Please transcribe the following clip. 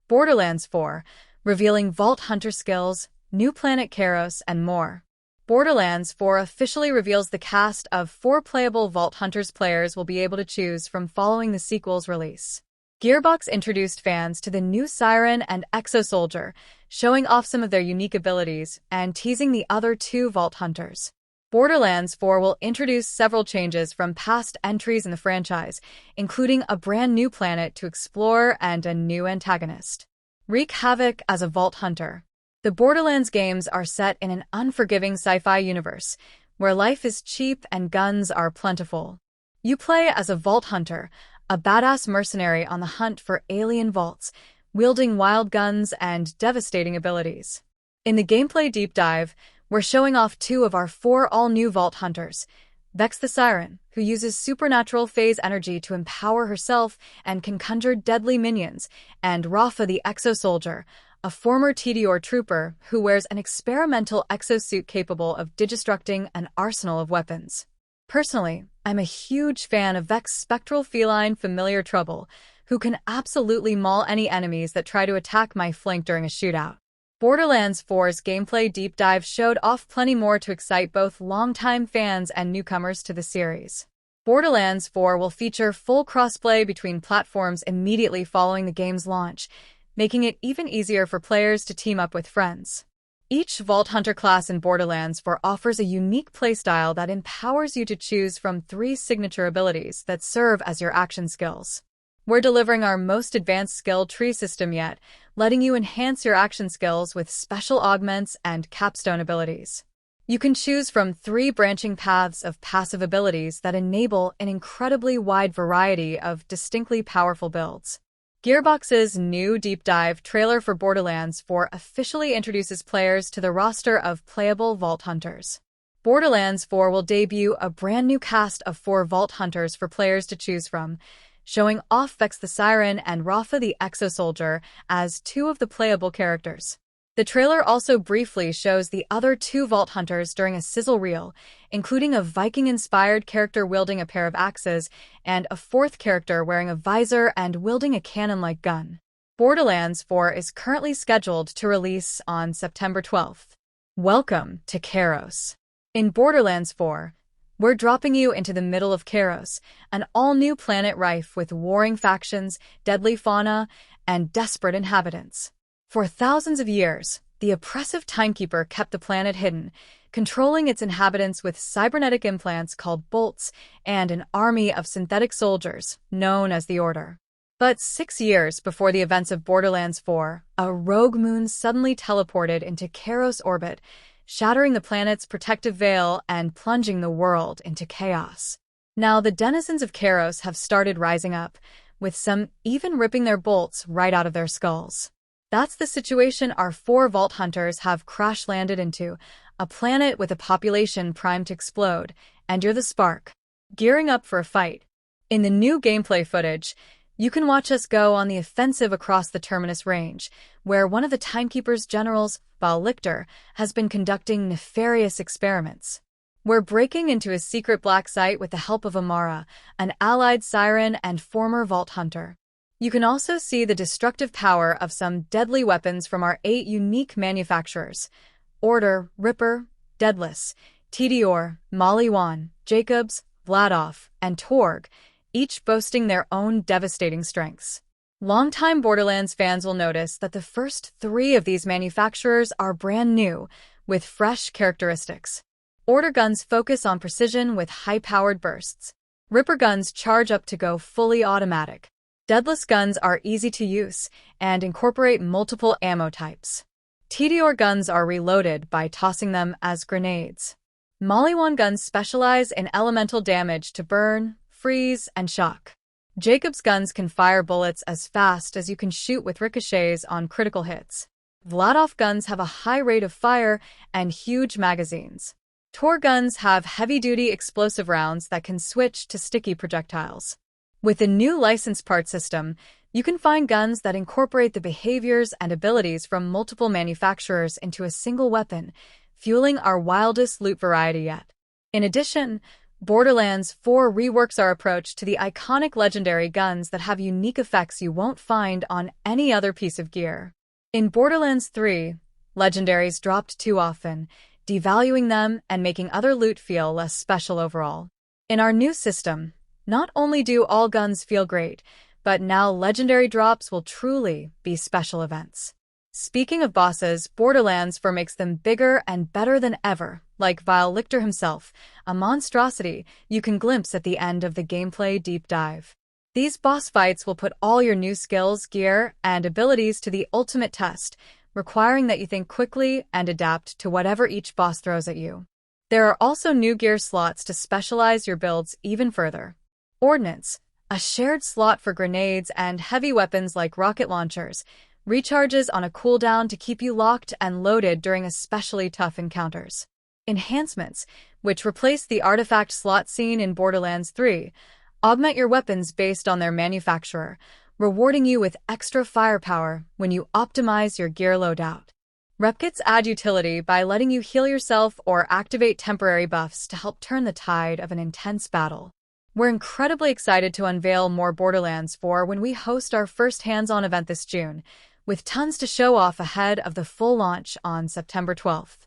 Borderlands 4, revealing Vault Hunter skills, new planet Kairos, and more. Borderlands 4 officially reveals the cast of 4 playable Vault Hunters players will be able to choose from following the sequel's release. Gearbox introduced fans to the new Siren and Exo-Soldier, showing off some of their unique abilities and teasing the other 2 Vault Hunters. Borderlands 4 will introduce several changes from past entries in the franchise, including a brand new planet to explore and a new antagonist. Wreak havoc as a Vault Hunter. The Borderlands games are set in an unforgiving sci-fi universe, where life is cheap and guns are plentiful. You play as a Vault Hunter, a badass mercenary on the hunt for alien vaults, wielding wild guns and devastating abilities. In the gameplay deep dive, we're showing off 2 of our 4 all-new Vault Hunters. Vex the Siren, who uses supernatural phase energy to empower herself and can conjure deadly minions, and Rafa the Exo-Soldier, a former Tediore trooper who wears an experimental exosuit capable of destructing an arsenal of weapons. Personally, I'm a huge fan of Vex's spectral feline familiar Trouble, who can absolutely maul any enemies that try to attack my flank during a shootout. Borderlands 4's gameplay deep dive showed off plenty more to excite both longtime fans and newcomers to the series. Borderlands 4 will feature full crossplay between platforms immediately following the game's launch, making it even easier for players to team up with friends. Each Vault Hunter class in Borderlands 4 offers a unique playstyle that empowers you to choose from 3 signature abilities that serve as your action skills. We're delivering our most advanced skill tree system yet, letting you enhance your action skills with special augments and capstone abilities. You can choose from 3 branching paths of passive abilities that enable an incredibly wide variety of distinctly powerful builds. Gearbox's new deep dive trailer for Borderlands 4 officially introduces players to the roster of playable Vault Hunters. Borderlands 4 will debut a brand new cast of 4 Vault Hunters for players to choose from, showing off Vex the Siren and Rafa the Exo-Soldier as 2 of the playable characters. The trailer also briefly shows the other 2 Vault Hunters during a sizzle reel, including a Viking-inspired character wielding a pair of axes and a 4th character wearing a visor and wielding a cannon-like gun. Borderlands 4 is currently scheduled to release on September 12th. Welcome to Kairos. In Borderlands 4, we're dropping you into the middle of Kairos, an all-new planet rife with warring factions, deadly fauna, and desperate inhabitants. For thousands of years, the oppressive Timekeeper kept the planet hidden, controlling its inhabitants with cybernetic implants called bolts and an army of synthetic soldiers, known as the Order. But 6 years before the events of Borderlands 4, a rogue moon suddenly teleported into Kairos orbit, shattering the planet's protective veil and plunging the world into chaos. Now, the denizens of Kairos have started rising up, with some even ripping their bolts right out of their skulls. That's the situation our 4 Vault Hunters have crash-landed into, a planet with a population primed to explode, and you're the spark, gearing up for a fight. In the new gameplay footage, you can watch us go on the offensive across the Terminus Range, where one of the Timekeeper's generals, Baal Lictor, has been conducting nefarious experiments. We're breaking into a secret black site with the help of Amara, an allied Siren and former Vault Hunter. You can also see the destructive power of some deadly weapons from our 8 unique manufacturers: Order, Ripper, Deadless, Tediore, Maliwan, Jacobs, Vladoff, and Torg, each boasting their own devastating strengths. Longtime Borderlands fans will notice that the first 3 of these manufacturers are brand new, with fresh characteristics. Order guns focus on precision with high-powered bursts. Ripper guns charge up to go fully automatic. Deadless guns are easy to use and incorporate multiple ammo types. Tediore guns are reloaded by tossing them as grenades. Maliwan guns specialize in elemental damage to burn, freeze, and shock. Jacob's guns can fire bullets as fast as you can shoot with ricochets on critical hits. Vladoff guns have a high rate of fire and huge magazines. Tor guns have heavy-duty explosive rounds that can switch to sticky projectiles. With the new license part system, you can find guns that incorporate the behaviors and abilities from multiple manufacturers into a single weapon, fueling our wildest loot variety yet. In addition, Borderlands 4 reworks our approach to the iconic legendary guns that have unique effects you won't find on any other piece of gear. In Borderlands 3, legendaries dropped too often, devaluing them and making other loot feel less special overall. In our new system, not only do all guns feel great, but now legendary drops will truly be special events. Speaking of bosses, Borderlands 4 makes them bigger and better than ever, like Vile Lictor himself, a monstrosity you can glimpse at the end of the gameplay deep dive. These boss fights will put all your new skills, gear, and abilities to the ultimate test, requiring that you think quickly and adapt to whatever each boss throws at you. There are also new gear slots to specialize your builds even further. Ordnance, a shared slot for grenades and heavy weapons like rocket launchers, recharges on a cooldown to keep you locked and loaded during especially tough encounters. Enhancements, which replace the artifact slot seen in Borderlands 3, augment your weapons based on their manufacturer, rewarding you with extra firepower when you optimize your gear loadout. Repkits add utility by letting you heal yourself or activate temporary buffs to help turn the tide of an intense battle. We're incredibly excited to unveil more Borderlands 4 when we host our first hands-on event this June, with tons to show off ahead of the full launch on September 12th.